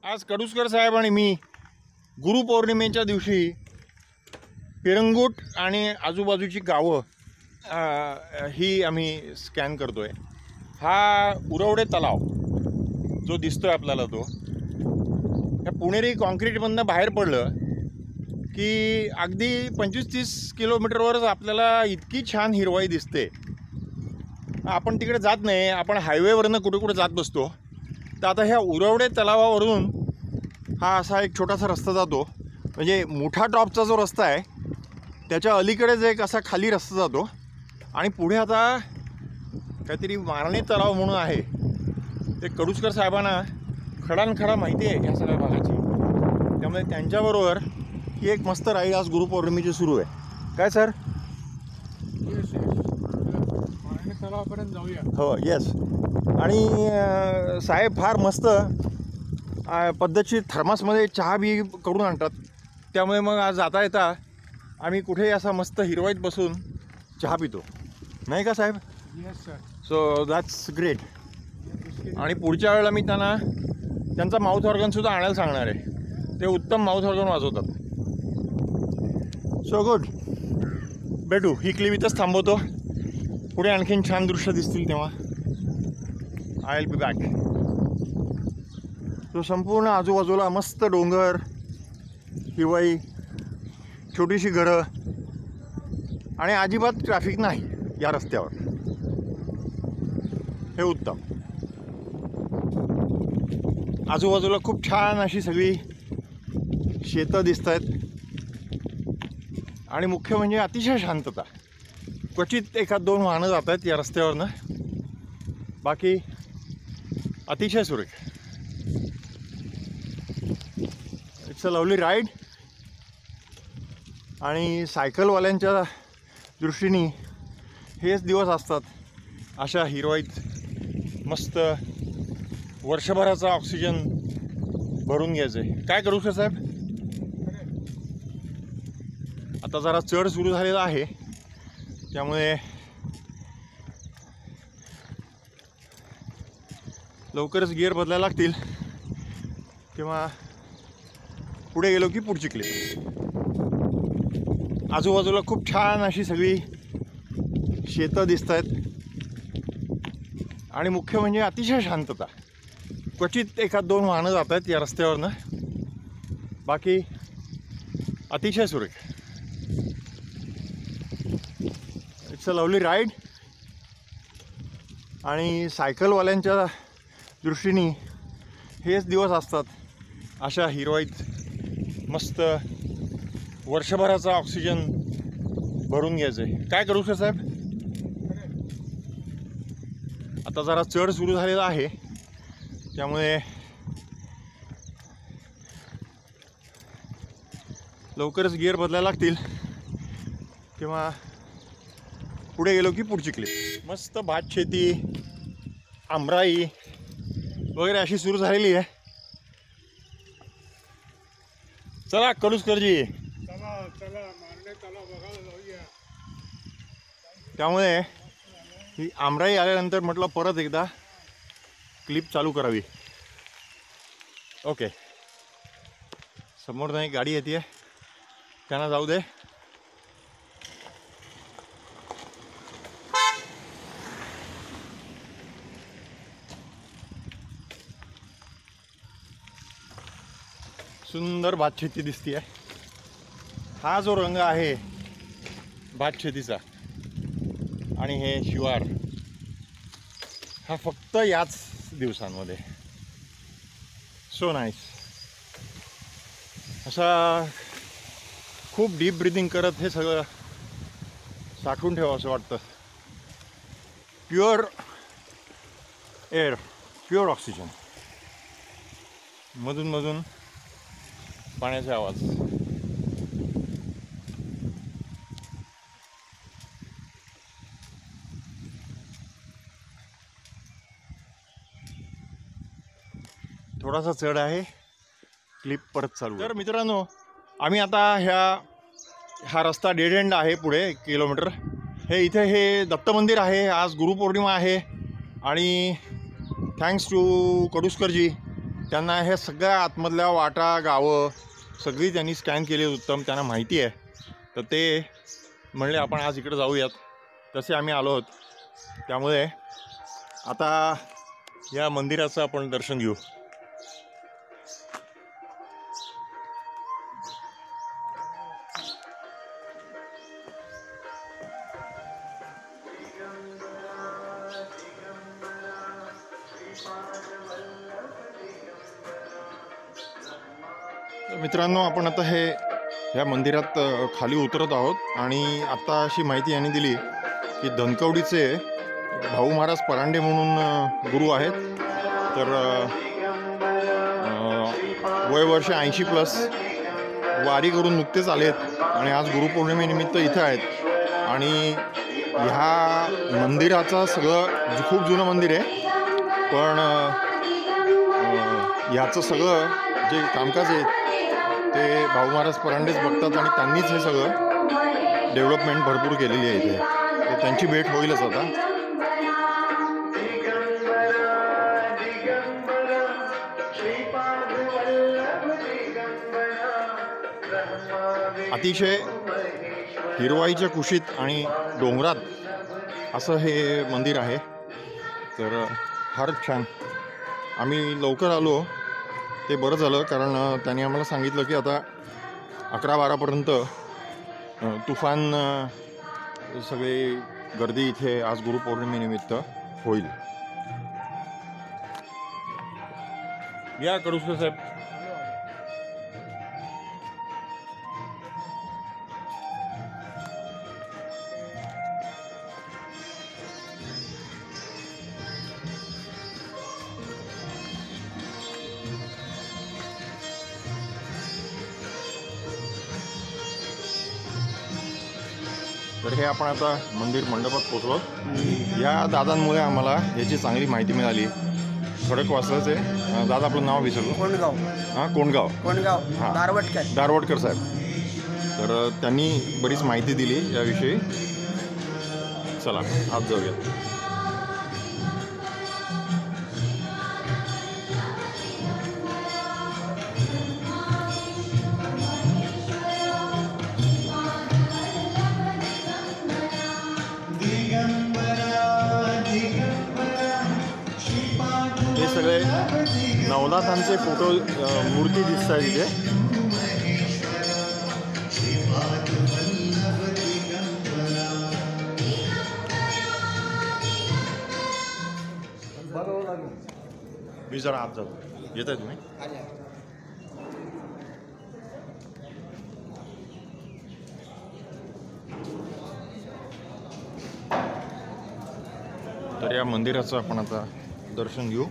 आज कडुसकर साहेब आणि मी गुरुपौर्णिमेच्या दिवशी पिरंगुट आणि आजूबाजूची गावं ही आम्ही स्कॅन करतोय। हा उरवडे तलाव जो दिसतोय आपल्याला तो या पुणेरी कॉन्क्रीटमधनं बाहेर पडलं की अगदी 25-30 किलोमीटरवरच आपल्याला इतकी छान हिरवाई दिसते। आपण तिकडे जात नाही, आपण हायवेवरनं कुठे कुठे जात बसतो। तर आता ह्या उरवडे तलावावरून हा असा एक छोटासा रस्ता जातो, म्हणजे मोठा टॉपचा जो रस्ता आहे त्याच्या अलीकडेच एक असा खाली रस्ता जातो आणि पुढे आता काहीतरी मारणे तलाव म्हणून आहे। ते कडुसकर साहेबांना खडानखडा माहिती आहे ह्या सगळ्या भागाची, त्यामुळे त्यांच्याबरोबर ही एक मस्त राईड आज गुरुपौर्णिमेची सुरू आहे। काय सर? मारणे तलावापर्यंत जाऊया। हो, येस। आणि साहेब फार मस्त पद्धतशीर थर्मासमध्ये चहा बी करून आणतात, त्यामुळे मग आज जाता येता आम्ही कुठेही असा मस्त हिरवाईत बसून चहा पितो, नाही का साहेब? Yes sir. So that's great. आणि पुढच्या वेळेला मी त्यांचा माउथ ऑर्गनसुद्धा आणायला सांगणार आहे, ते उत्तम माउथ ऑर्गन वाजवतात। सो गुड, भेटू। ही क्लिप इथंच थांबवतो, पुढे आणखीन छान दृश्य दिसतील तेव्हा आय विल बी बॅक। तो संपूर्ण आजूबाजूला मस्त डोंगर, हिरवाई, छोटीशी घरं आणि अजिबात ट्रॅफिक नाही या रस्त्यावर, हे उत्तम। आजूबाजूला खूप छान अशी सगळी शेतं दिसत आहेत आणि मुख्य म्हणजे अतिशय शांतता। क्वचित एखाद दोन वाहनं जात आहेत या रस्त्यावरनं, बाकी अतिशय सुरेख। It's a lovely ride. आणि सायकलवाल्यांच्या दृष्टीने हेच दिवस असतात अशा हिरवाईत मस्त वर्षभराचा ऑक्सिजन भरून घ्यायचं आहे। काय करू सर साहेब? आता जरा चढ सुरू झालेला आहे, त्यामुळे लवकरच गिअर बदलायला लागतील किंवा पुढे गेलो की पुढची क्लिप। आजूबाजूला खूप छान अशी सगळी शेतं दिसत आहेत आणि मुख्य म्हणजे अतिशय शांतता। क्वचित एखाद दोन वाहनं जात आहेत या रस्त्यावरनं, बाकी अतिशय सुरेख। It's a lovely ride. आणि सायकलवाल्यांच्या दृष्टीने हेच दिवस असतात अशा हिरवाईत मस्त वर्षभराचा ऑक्सिजन भरून घ्यायचं आहे। काय करू सर साहेब? आता जरा चढ सुरू झालेला आहे, त्यामुळे लवकरच गिअर बदलायला लागतील किंवा पुढे गेलो की पुढची क्लिप। मस्त भात शेती, आमराई वगैरे अशी सुरू झालेली आहे। चला कडुसकरजी, चला मारणे तलाव बघायला जाऊया। त्यामुळे ही आमराई आल्यानंतर म्हटलं परत एकदा क्लिप चालू करावी। ओके, समोर नाही गाडी येते, त्यांना जाऊ दे। सुंदर भातशेती दिसते आहे। हा जो रंग आहे भातशेतीचा आणि हे शिवार, हा फक्त याच दिवसांमध्ये। So nice. असा खूप डीप ब्रिदिंग करत हे सगळं साठवून ठेवावं असं वाटतं। प्युअर एअर, प्युअर ऑक्सिजन, मधून मधून पाण्याचे आवाज। थोडासा चढ आहे, क्लिप परत चालू। तर मित्रांनो, आम्ही आता हा रस्ता डेड एंड आहे पुढे 1 किलोमीटर। इथे हे दत्त मंदिर आहे, आज गुरुपौर्णिमा आहे आणि थँक्स टू कडुसकरजी त्यांना हे सगळ्या आतमधल्या वाटा गावं सगळी त्यांनी स्कॅन केली उत्तम, त्यांना माहिती आहे. तर ते म्हणले आपण आज इकडे जाऊयात, तसे आम्ही आलो आहोत. त्यामुळे आता या मंदिराचं आपण दर्शन घेऊ. मित्रांनो, आपण आता ह्या मंदिरात खाली उतरत आहोत आणि आता अशी माहिती यांनी दिली की धनकवडीचे भाऊ महाराज परांडे म्हणून गुरु आहेत. तर वय वर्ष 80+ वारी करून नुकतेच आलेत आणि आज गुरुपौर्णिमेनिमित्त इथं आहेत. आणि ह्या मंदिराचं सगळं खूप जुनं मंदिर आहे, पण ह्याचं सगळं जे कामकाज आहे ते भाऊ महाराज परांडेच बघतात आणि त्यांनीच हे सगळं डेव्हलपमेंट भरपूर केलेली आहे इथे. तर त्यांची भेट होईलच आता. अतिशय हिरवाईच्या कुशीत आणि डोंगरात असं हे मंदिर आहे. तर फारच छान. आम्ही लवकर आलो ते बरं झालं, कारण त्यांनी आम्हाला सांगितलं की आता 11-12पर्यंत तुफान सगळी गर्दी इथे आज गुरुपौर्णिमेनिमित्त होईल. या कडुसकर साहेब. तर हे आपण आता मंदिर मंडपात पोचलो. या दादांमुळे आम्हाला याची चांगली माहिती मिळाली. खडकवासलाचे दादा, आपलं नाव विसरलो. कोंडगाव. हां, कोंडगाव. हां, दारवटकर साहेब. तर त्यांनी बरीच माहिती दिली याविषयी. चला आज जाऊया. हे सगळे नवनाथांचे फोटो, मूर्ती दिसत आहेत इथे. मी जरा आत जातो. येत आहे तुम्ही? तर या मंदिराचं आपण आता दर्शन घेऊ.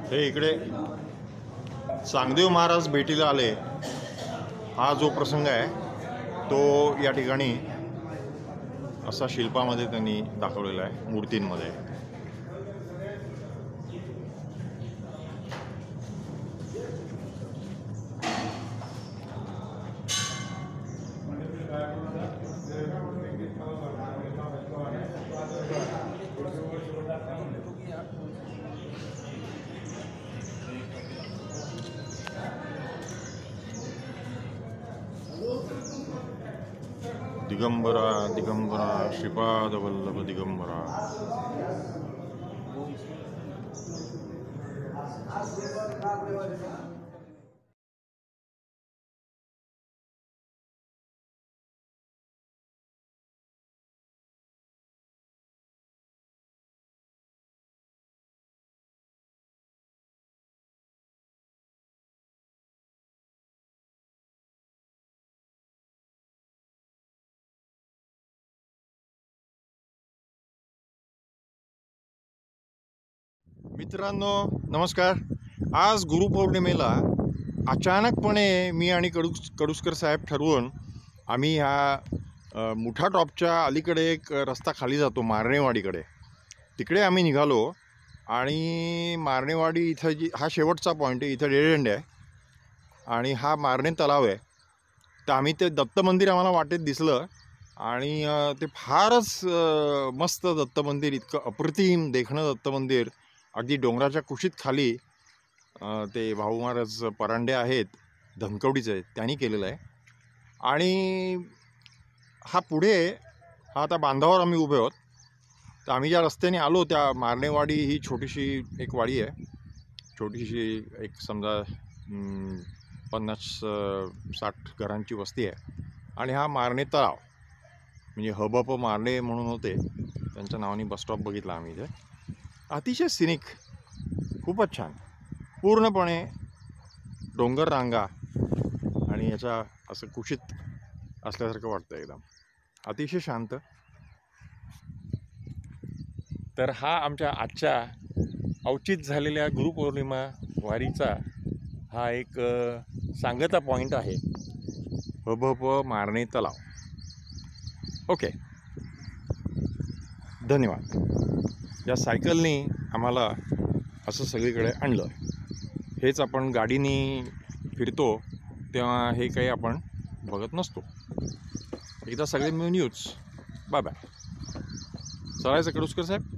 हे इकडे चांगदेव महाराज भेटीला आले, हा जो प्रसंग आहे तो या ठिकाणी असा शिल्पामध्ये त्यांनी दाखवलेला आहे, मूर्तींमध्ये. दिगंबरा दिगंबरा श्रीपाद वल्लभ दिगंबरा. मित्रांनो नमस्कार. आज गुरुपौर्णिमेला अचानकपणे मी आणि कडुसकर साहेब ठरवून आम्ही ह्या मुठा टॉपच्या अलीकडे एक रस्ता खाली जातो मारणेवाडीकडे, तिकडे आम्ही निघालो आणि मारणेवाडी इथं हा शेवटचा पॉईंट आहे, इथं डेड एंड आहे आणि हा मारणे तलाव आहे. तर आम्ही ते दत्त मंदिर आम्हाला वाटेत दिसलं आणि ते फारच मस्त दत्त मंदिर, इतकं अप्रतिम देखणं दत्त मंदिर, अगदी डोंगराच्या कुशीत खाली ते भाऊ महाराज परांडे आहेत, धनकवडीचे आहेत, त्यांनी केलेलं आहे. आणि हा आता बांधावर आम्ही उभे आहोत. तर आम्ही ज्या रस्त्याने आलो त्या मारणेवाडी ही छोटीशी एक वाडी आहे, छोटीशी एक समजा 50-60 घरांची वस्ती आहे. आणि हा मारणे तलाव म्हणजे हबप मारणे म्हणून होते, त्यांच्या नावाने बसस्टॉप बघितला आम्ही इथे. अतिशय सिनिक, खूपच छान, पूर्णपणे डोंगर रांगा आणि याच्या असं कुशीत असल्यासारखं वाटतं, एकदम अतिशय शांत. तर हा आमच्या आजच्या औचित झालेल्या गुरुपौर्णिमा वारीचा हा एक सांगता पॉईंट आहे, हबप मारणे तलाव. ओके, धन्यवाद. या सायकलनी आम्हाला असं सगळीकडे आणलं. हेच आपण गाडीने फिरतो तेव्हा हे काही आपण बघत नसतो. एकदा सगळे मिळून यूज. Bye bye. चलायचं कडुसकर साहेब.